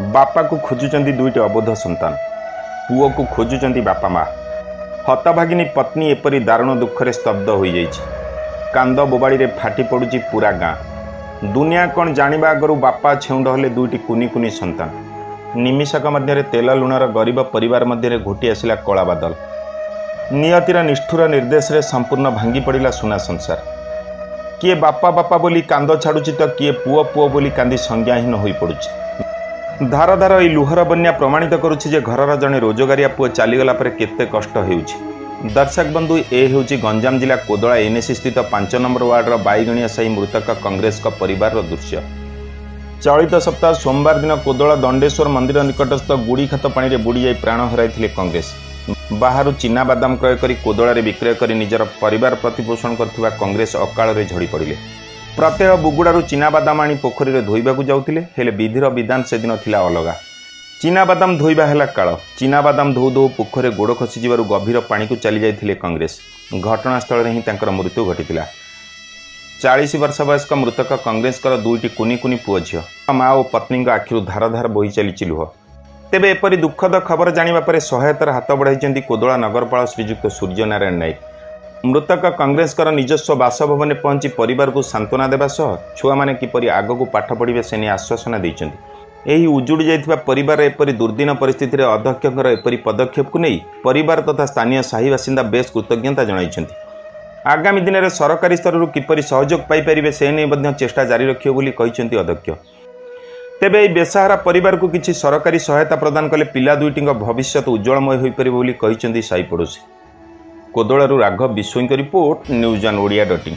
बापा को खोजुचंदी दुईटी अबोध संतान पुओ को खोजुचंदी बापा माँ हतभागिनी पत्नी एपरी दारुण दुखरे स्तब्ध हो कांद बोबाड़ी फाटी पड़ुची पूरा गाँ दुनिया कौन जानिबा आगरू बापा छेउंड हेले दुईटी कुनी कुनी संतान निमिषक मध्य तेल लुणर गरीब परिवार मध्य घोटी आसिला कला बादल नियतिर निष्ठुर निर्देश रे संपूर्ण भांगी पड़ा सुना संसार किए बापा बापा बोली कांद छाड़ुची तो किए पुओ पुओ बोली कांदी संज्ञाहीन हो पड़ुची धार धार ये लुहर बन्या प्रमाणित करुछि जे घरर जड़े रोजगारिया पुओ चलीगला पर केते कष्ट हेउछि। दर्शक बंधु ए हेउछि गंजाम जिला कोदला एनएसी स्थित 5 नंबर वार्डर बाईगणिया साही मृतक कांग्रेस परिवार दृश्य। चलित सप्ताह सोमवार दिन कोदला दंडेश्वर मंदिर निकटस्थ गुड़ीखात पानी बुड़ी जाई प्राण हराइथिले कांग्रेस। बाहर चिना बादाम क्रय करी कोदला रे विक्रय करी निजर परिवार प्रतिपोषण करथिबा कांग्रेस अकाल रे झड़ी पड़िले। प्रत्येक बुगुड़ारू चिनाबादाम आनी पोखरी रे धोइबाकू जाउथिले हेले विधिर विधान से दिन थिला अलगा। चिनाबादाम धोइबा हेला काळ चिनाबादाम धो धो पोखरे गोड़ खसी जिबारु गभीर पानी को चली जाइथिले कांग्रेस। घटनास्थल रे ही तांकर मृत्यु घटितिला। 40 वर्ष वयस्क मृतक कांग्रेस दुईटी कुनी कुनी पुओ झियो माँ और पत्नी आखिरु धार धार बोही चली लुह। तेबे एपरी दुखद खबर जानिबा परे सहायतार हाथ बढ़ाइछन्ती कोदला नगरपाल श्रीजुक्त सूर्यनारायण नायक। मृतक कांग्रेस निजस्व बासभवन पहुंची परिवार को सांत्वना देवा सह छुआ माने किपरि आगकू पाठ पढ़िबे से आश्वासन दैछन्ति। एही उजुड़ी जाइथिबा परिवार एपरि दुर्दिन परिस्थिति रे अध्यक्षकर एपरि पदक्षेप को नहीं परिवार तथा स्थानीय साही बासिंदा बेस कृतज्ञता जणाइछन्ति। आगामी दिन में सरकारी स्तर किपरि सहयोग पाई परिबे से नै मध्य चेष्टा जारी रखियो बोली कहिछन्ति अध्यक्ष। तेबे बेसहारा परिवार को किछि सरकारी सहायता प्रदान कले पिला दुईटी भविष्य उज्जवलमय होई परिबे बोली कहिछन्ति साही पड़ोशी। कोदलारू राघव विश्वईंक रिपोर्ट न्यूज ऑन ओडिया.इन।